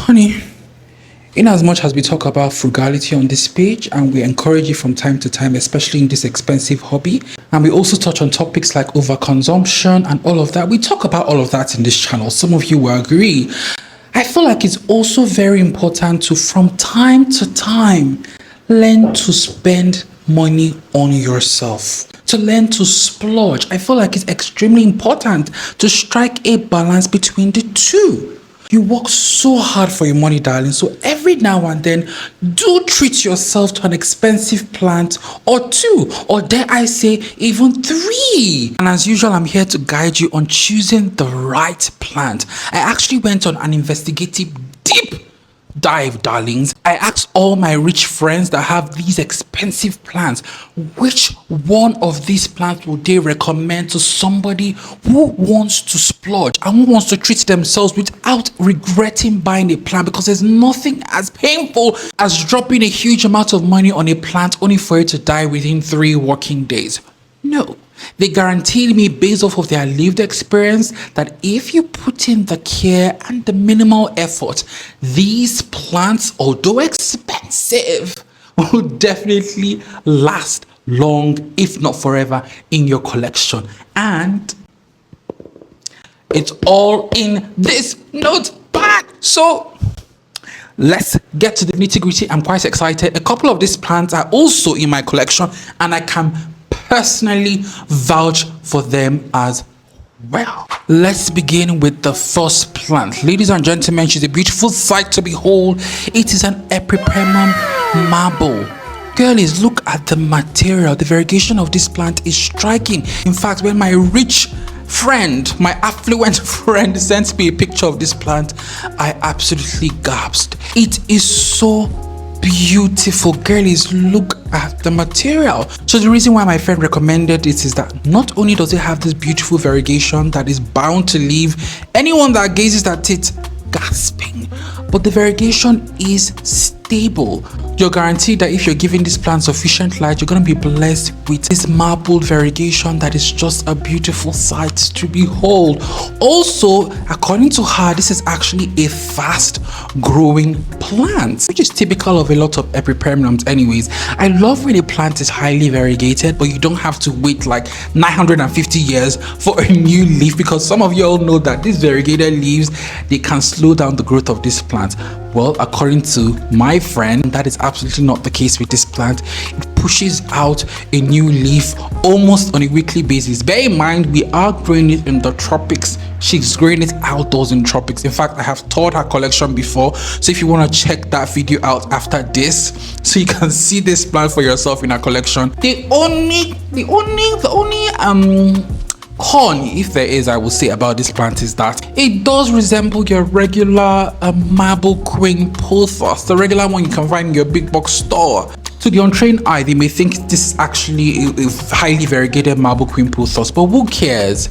Honey, in as much as we talk about frugality on this page and we encourage it from time to time, especially in this expensive hobby, and we also touch on topics like overconsumption and all of that, we talk about all of that in this channel. Some of you will agree. I feel like it's also very important to, from time to time, learn to spend money on yourself, to learn to splurge. I feel like it's extremely important to strike a balance between the two. You work so hard for your money, darling. So every now and then, do treat yourself to an expensive plant or two, or dare I say, even three. And as usual, I'm here to guide you on choosing the right plant. I actually went on an investigative deep dive, darlings. I asked all my rich friends that have these expensive plants, which one of these plants would they recommend to somebody who wants to splurge and who wants to treat themselves without regretting buying a plant, because there's nothing as painful as dropping a huge amount of money on a plant only for it to die within 3 working days. No. They guaranteed me, based off of their lived experience, that if you put in the care and the minimal effort, these plants, although expensive, will definitely last long, if not forever, in your collection. And it's all in this notepad. So let's get to the nitty-gritty. I'm quite excited. A couple of these plants are also in my collection, and I can personally vouch for them as well. Let's begin with the first plant. Ladies and gentlemen, she's a beautiful sight to behold. It is an Epipremnum marble. Girlies, look at the material. The variegation of this plant is striking. In fact, when my rich friend, my affluent friend, sent me a picture of this plant, I absolutely gasped. It is so beautiful. Girlies, look at the material. So the reason why my friend recommended it is that not only does it have this beautiful variegation that is bound to leave anyone that gazes at it gasping, but the variegation is stable. You're guaranteed that if you're giving this plant sufficient light, you're going to be blessed with this marbled variegation that is just a beautiful sight to behold. Also, according to her, this is actually a fast growing plant, which is typical of a lot of Epipremnums anyways. I love when a plant is highly variegated, but you don't have to wait like 950 years for a new leaf, because some of you all know that these variegated leaves, they can slow down the growth of this plant. Well, according to my friend, that is absolutely not the case with this plant. It pushes out a new leaf almost on a weekly basis. Bear in mind, we are growing it in the tropics. She's growing it outdoors in tropics. In fact, I have toured her collection before, so if you want to check that video out after this, so you can see this plant for yourself in her collection. The only con, if there is, I will say about this plant is that it does resemble your regular marble queen pothos, the regular one you can find in your big box store. To the untrained eye, they may think this is actually a highly variegated marble queen pothos, but who cares?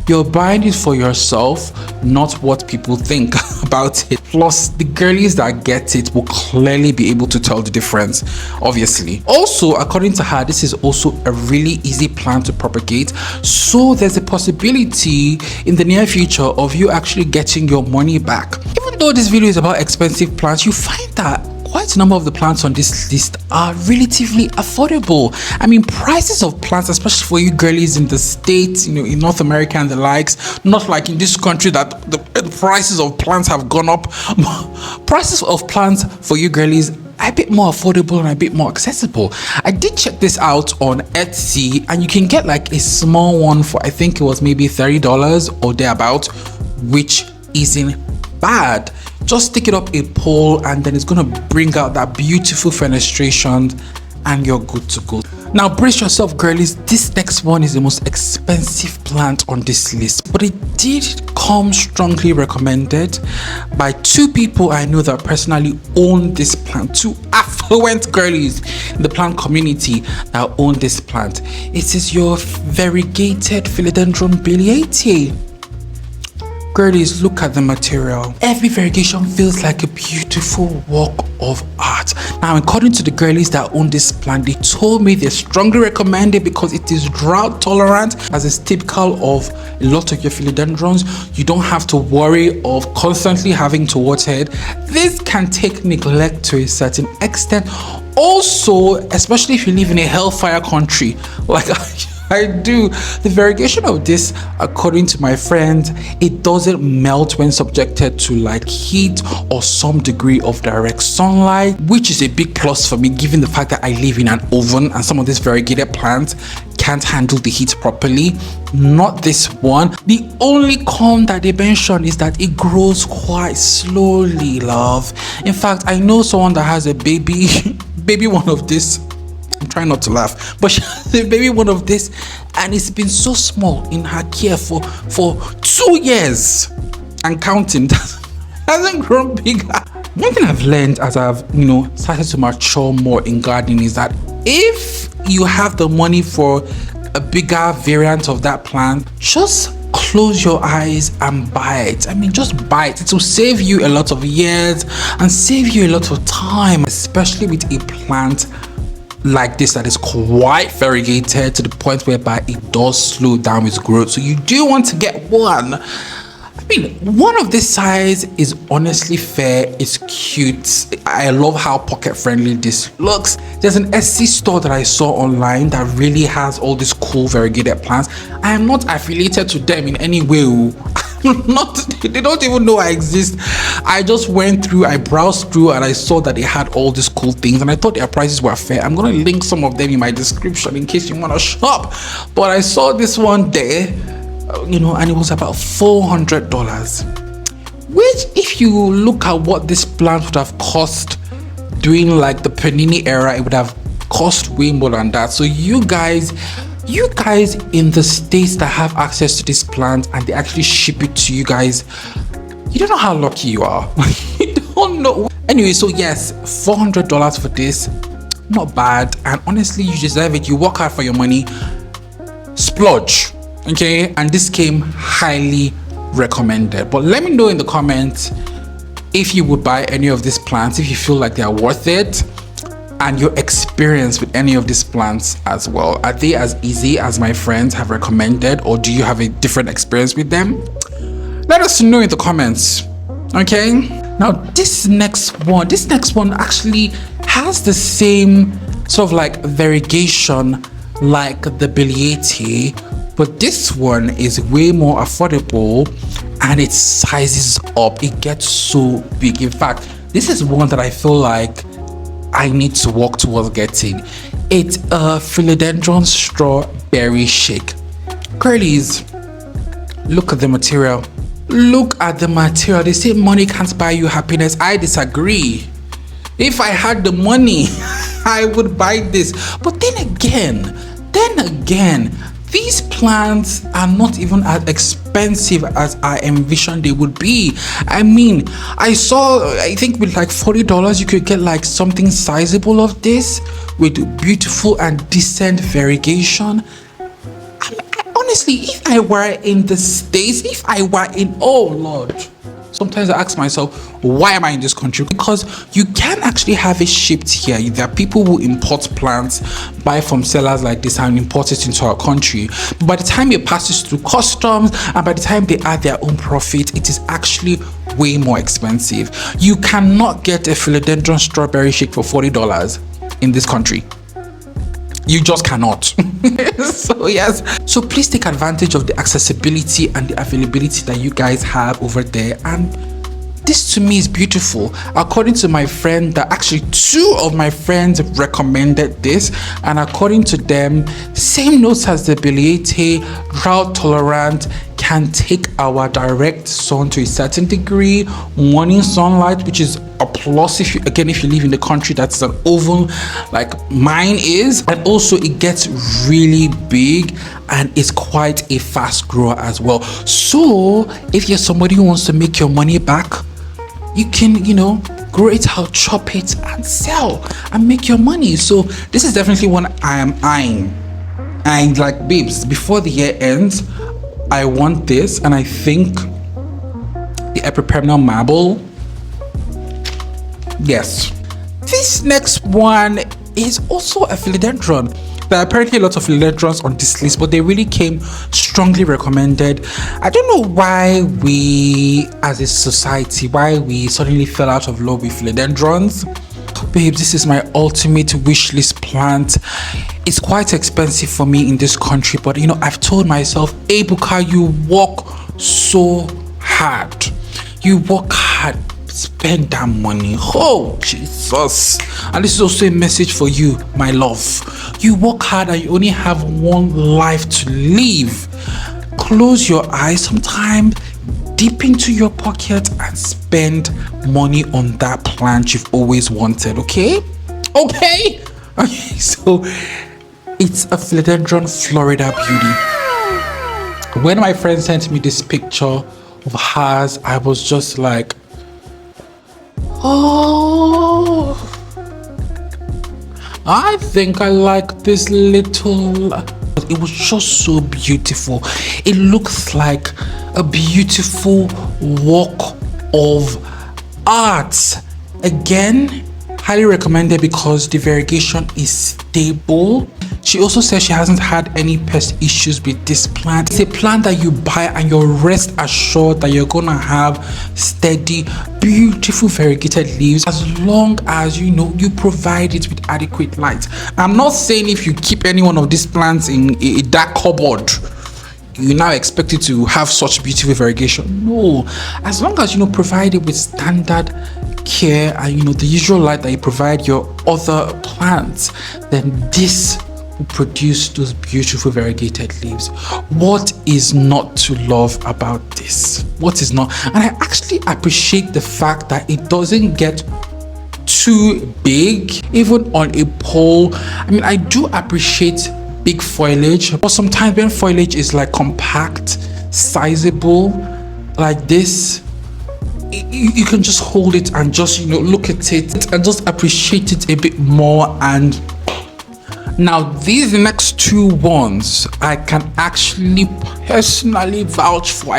You're buying it for yourself, not what people think about it. Plus, the girlies that get it will clearly be able to tell the difference, obviously. Also, according to her, this is also a really easy plant to propagate, so there's a possibility in the near future of you actually getting your money back. Even though this video is about expensive plants, you find that quite a number of the plants on this list are relatively affordable. I mean, prices of plants, especially for you girlies in the States, in North America and the likes, not like in this country that the prices of plants have gone up. Prices of plants for you girlies are a bit more affordable and a bit more accessible. I did check this out on Etsy, and you can get like a small one for, I think it was maybe $30 or thereabout, which isn't bad. Just stick it up a pole and then it's gonna bring out that beautiful fenestration and you're good to go. Now brace yourself, girlies. This next one is the most expensive plant on this list, but it did come strongly recommended by 2 people I know that personally own this plant, 2 affluent girlies in the plant community that own this plant. It is your variegated Philodendron biliaceae. Girlies, look at the material. Every variegation feels like a beautiful work of art. Now, according to the girlies that own this plant, they told me they strongly recommend it because it is drought tolerant, as is typical of a lot of your philodendrons. You don't have to worry of constantly having to water it. This can take neglect to a certain extent. Also, especially if you live in a hellfire country like I do, the variegation of this, according to my friend, it doesn't melt when subjected to like heat or some degree of direct sunlight, which is a big plus for me given the fact that I live in an oven and some of these variegated plants can't handle the heat properly. Not this one. The only con that they mention is that it grows quite slowly, love. In fact, I know someone that has a baby one of this. I'm trying not to laugh, but she has a baby one of this, and it's been so small in her care for 2 years and counting. Hasn't grown bigger. One thing I've learned as I've started to mature more in gardening is that if you have the money for a bigger variant of that plant, just close your eyes and buy it. I mean, just buy it. It will save you a lot of years and save you a lot of time, especially with a plant like this that is quite variegated to the point whereby it does slow down its growth. So you do want to get one. I mean, one of this size is honestly fair. It's cute. I love how pocket friendly this looks. There's an Etsy store that I saw online that really has all these cool variegated plants. I am not affiliated to them in any way. They don't even know I exist. I just went through, I browsed through, and I saw that they had all these cool things, and I thought their prices were fair. I'm gonna link some of them in my description in case you want to shop. But I saw this one there, and it was about $400, which, if you look at what this plant would have cost during like the Panini era, it would have cost way more than that. So you guys in the states that have access to this plant and they actually ship it to you guys, you don't know how lucky you are. You don't know. Anyway, so yes, $400 for this, not bad, and honestly you deserve it. You work hard for your money. Splurge, okay? And this came highly recommended. But let me know in the comments if you would buy any of these plants, if you feel like they are worth it, and your experience with any of these plants as well. Are they as easy as my friends have recommended, or do you have a different experience with them? Let us know in the comments. Okay, now this next one actually has the same sort of like variegation like the Variegated, but this one is way more affordable and it sizes up. It gets so big. In fact, this is one that I feel like I need to work towards getting. It's a Philodendron strawberry shake. Girlies, look at the material. Look at the material. They say money can't buy you happiness. I disagree. If I had the money, I would buy this. But then again, these plants are not even as expensive as I envisioned they would be. I mean, I think with like $40 you could get like something sizable of this with beautiful and decent variegation. Honestly, if I were in the States, oh Lord, sometimes I ask myself, why am I in this country? Because you can actually have it shipped here. There are people who import plants, buy from sellers like this and import it into our country. But by the time it passes through customs and by the time they add their own profit, it is actually way more expensive. You cannot get a Philodendron strawberry shake for $40 in this country. You just cannot. So yes, so please take advantage of the accessibility and the availability that you guys have over there. And this to me is beautiful. According to my friend, that actually 2 of my friends recommended this, and according to them, same notes as the Variegated, drought tolerant, can take our direct sun to a certain degree, morning sunlight, which is a plus if you live in the country that's an oven like mine is, and also it gets really big and it's quite a fast grower as well. So if you're somebody who wants to make your money back, you can grow it out, chop it and sell and make your money. So this is definitely one I am eyeing. And like, babes, before the year ends, I want this, and I think Epipremnum marble. Yes. This next one is also a philodendron. There are apparently a lot of philodendrons on this list, but they really came strongly recommended. I don't know why we, as a society, why we suddenly fell out of love with philodendrons. Babe, this is my ultimate wish list plant. It's quite expensive for me in this country, but you know, I've told myself, hey Buka, you work so hard. You work hard. Spend that money. Oh Jesus. And this is also a message for you, my love. You work hard and you only have one life to live. Close your eyes sometimes, dip into your pocket and spend money on that plant you've always wanted. Okay, so it's a Philodendron Florida Beauty. When my friend sent me this picture of hers, I was just like, oh, I think I like this little. It was just so beautiful. It looks like a beautiful work of art. Again, highly recommended because the variegation is stable. She also says she hasn't had any pest issues with this plant. It's a plant that you buy and you're rest assured that you're gonna have steady, beautiful variegated leaves as long as you know you provide it with adequate light. I'm not saying if you keep any one of these plants in a dark cupboard, you now expect it to have such beautiful variegation. No, as long as you know provide it with standard care and you know the usual light that you provide your other plants, then this will produce those beautiful variegated leaves. What is not to love about this? What is not? And I actually appreciate the fact that it doesn't get too big, even on a pole. I mean, I do appreciate big foliage, but sometimes when foliage is like compact, sizable, like this, you can just hold it and just, you know, look at it and just appreciate it a bit more. And now these next two ones I can actually personally vouch for.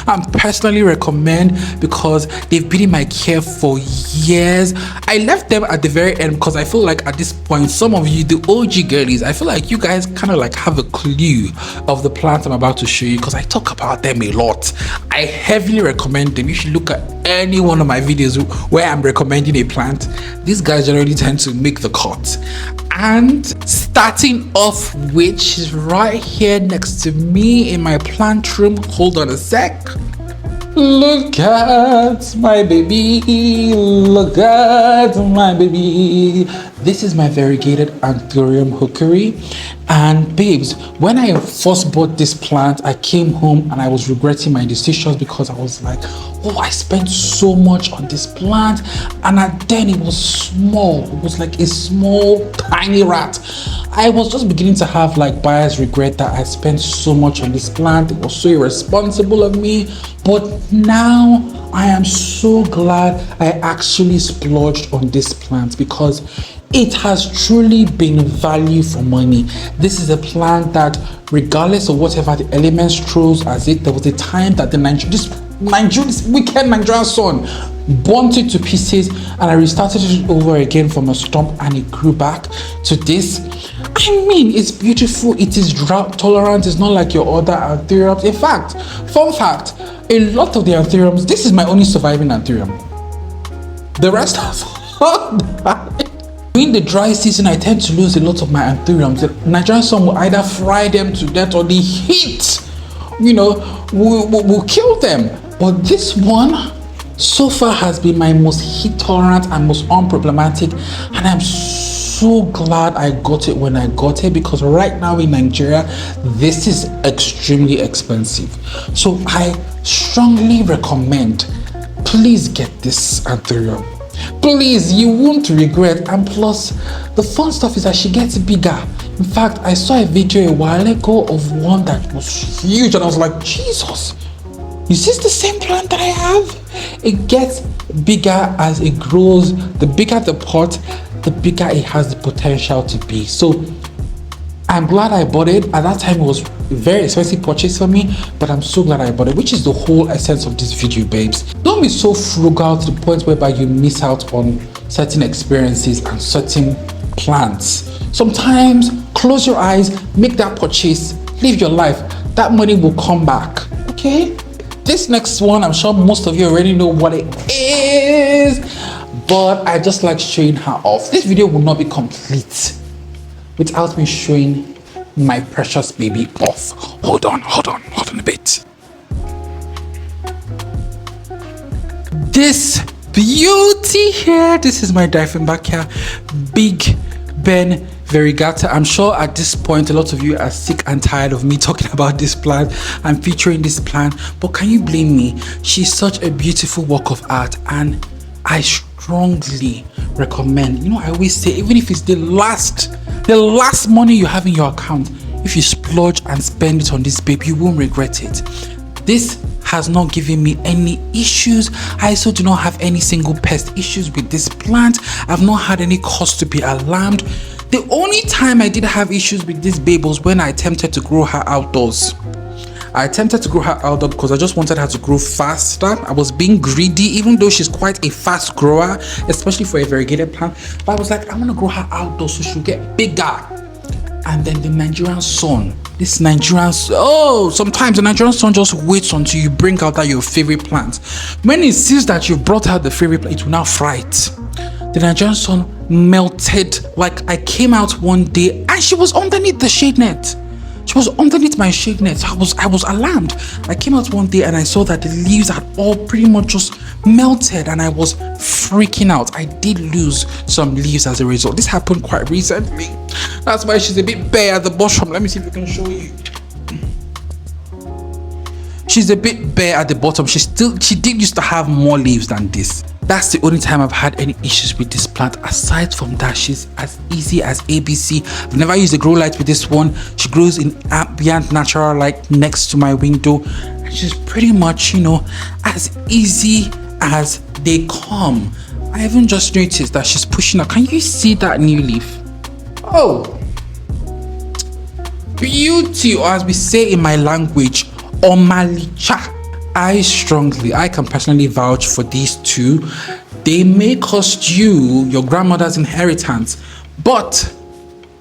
and personally recommend because they've been in my care for years. I left them at the very end because I feel like at this point, some of you, the OG girlies, I feel like you guys kind of like have a clue of the plants I'm about to show you because I talk about them a lot. I heavily recommend them. You should look at any one of my videos where I'm recommending a plant. These guys generally tend to make the cut. And starting off, which is right here next to me in my plant room. Hold on a sec. Look at my baby. Look at my baby. This is my variegated anthurium hookeri. And babes, when I first bought this plant, I came home and I was regretting my decisions because I was like, oh, I spent so much on this plant. And then it was small. It was like a small, tiny rat. I was just beginning to have like buyer's regret that I spent so much on this plant. It was so irresponsible of me. But now I am so glad I actually splurged on this plant because it has truly been value for money. This is a plant that, regardless of whatever the elements throws at it, there was a time that this wicked Nigerian sun burnt it to pieces, and I restarted it over again from a stump, and it grew back to this. I mean, it's beautiful. It is drought tolerant. It's not like your other anthuriums. In fact, fun fact, a lot of the anthuriums, this is my only surviving anthurium. The rest have all died. During the dry season, I tend to lose a lot of my anthuriums. The Nigerian sun will either fry them to death or the heat, you know, will kill them. But this one so far has been my most heat tolerant and most unproblematic, and I'm so glad I got it when I got it because right now in Nigeria this is extremely expensive. So I strongly recommend, please get this anthurium. Please, you won't regret. And plus, the fun stuff is that she gets bigger. In fact, I saw a video a while ago of one that was huge and I was like, Jesus, is this the same plant that I have? It gets bigger as it grows. The bigger the pot, the bigger it has the potential to be. So I'm glad I bought it. At that time, it was a very expensive purchase for me, but I'm so glad I bought it, which is the whole essence of this video, babes. Don't be so frugal to the point whereby you miss out on certain experiences and certain plans. Sometimes close your eyes, make that purchase, live your life. That money will come back, okay? This next one, I'm sure most of you already know what it is, but I just like showing her off. This video will not be complete without me showing my precious baby off. Hold on a bit. This beauty here, this is my Diefenbachia Big Ben Variegated. I'm sure at this point a lot of you are sick and tired of me talking about this plant and featuring this plant, but can you blame me? She's such a beautiful work of art, and I strongly recommend, I always say, even if it's the last money you have in your account, if you splurge and spend it on this baby, you won't regret it. This has not given me any issues. I also do not have any single pest issues with this plant. I've not had any cause to be alarmed. The only time I did have issues with this babe was when I attempted to grow her outdoors. I attempted to grow her outdoors because I just wanted her to grow faster. I was being greedy, even though she's quite a fast grower, especially for a variegated plant. But I was like, I want to grow her outdoors so she'll get bigger. And then the Nigerian sun, sometimes the Nigerian sun just waits until you bring out that your favorite plant. When it sees that you've brought out the favorite plant, it will now fry it. The Nigerian sun melted. Like, I came out one day and she was underneath the shade net. She was underneath my shade net. I was alarmed. I came out one day and I saw that the leaves had all pretty much just melted, and I was freaking out. I did lose some leaves as a result. This happened quite recently. That's why she's a bit bare at the bottom. Let me see if I can show you. She's a bit bare at the bottom. She did used to have more leaves than this. That's the only time I've had any issues with this plant. Aside from that, she's as easy as ABC. I've never used a grow light with this one. She grows in ambient natural light next to my window. And she's pretty much, as easy as they come. I even just noticed that she's pushing up. Can you see that new leaf? Oh, beauty, or as we say in my language, omalicha. I can personally vouch for these two. They may cost you your grandmother's inheritance, but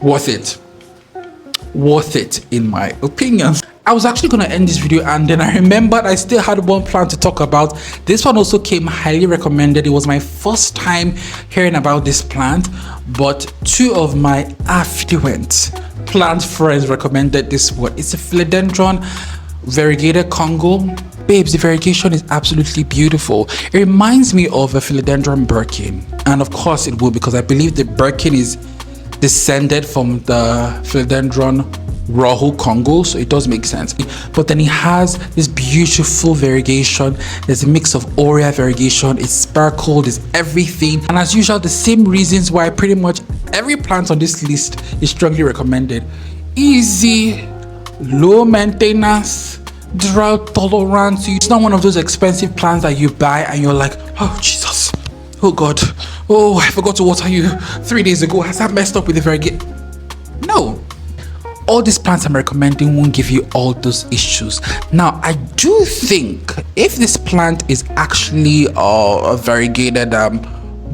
worth it in my opinion. I was actually going to end this video, and then I remembered I still had one plant to talk about. This one also came highly recommended. It was my first time hearing about this plant, but two of my affluent plant friends recommended this one. It's a Philodendron variegated Congo. Babes, the variegation is absolutely beautiful. It reminds me of a Philodendron Birkin, and of course it will, because I believe the Birkin is descended from the Philodendron Rohu Congo, so it does make sense. But then it has this beautiful variegation. There's a mix of Aurea variegation, it's sparkled, it's everything, and as usual, the same reasons why pretty much every plant on this list is strongly recommended. Easy, low maintenance, drought tolerance. It's not one of those expensive plants that you buy and you're like, oh Jesus, oh God, oh I forgot to water you 3 days ago. Has that messed up with the variegated? No, all these plants I'm recommending won't give you all those issues. Now, I do think if this plant is actually a variegated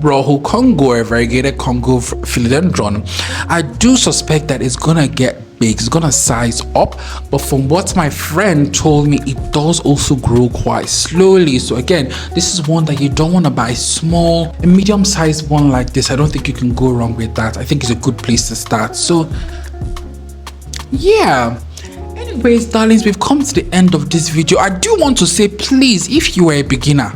Rohu Congo or variegated Congo Philodendron, I do suspect that it's gonna get big, it's gonna size up. But from what my friend told me, it does also grow quite slowly. So again, this is one that you don't want to buy small. A medium-sized one like this, I don't think you can go wrong with that. I think it's a good place to start. So yeah, anyways darlings, we've come to the end of this video. I do want to say, please, if you are a beginner,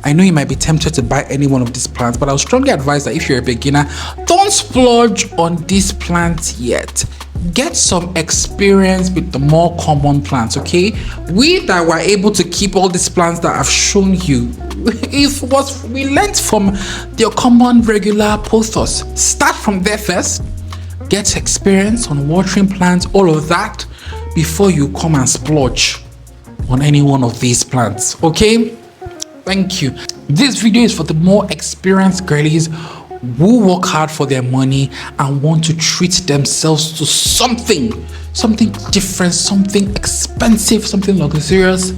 I know you might be tempted to buy any one of these plants, but I would strongly advise that if you're a beginner, don't splurge on these plants yet. Get some experience with the more common plants, okay? We that were able to keep all these plants that I've shown you, we learned from the common regular pothos. Start from there first. Get experience on watering plants, all of that, before you come and splurge on any one of these plants, okay? Thank you. This video is for the more experienced girlies who work hard for their money and want to treat themselves to something different, something expensive, something luxurious,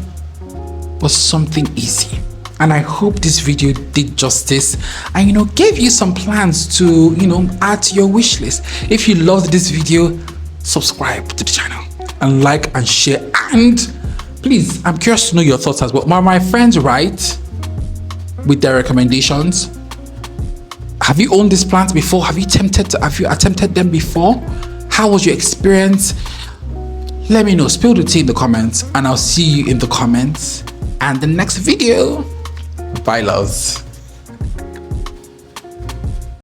but something easy. And I hope this video did justice and gave you some plans to add to your wish list. If you loved this video, subscribe to the channel and like and share, and please, I'm curious to know your thoughts as well. My friends right with their recommendations. Have you owned these plants before? Have you attempted them before? How was your experience? Let me know. Spill the tea in the comments, and I'll see you in the comments and the next video. Bye, loves.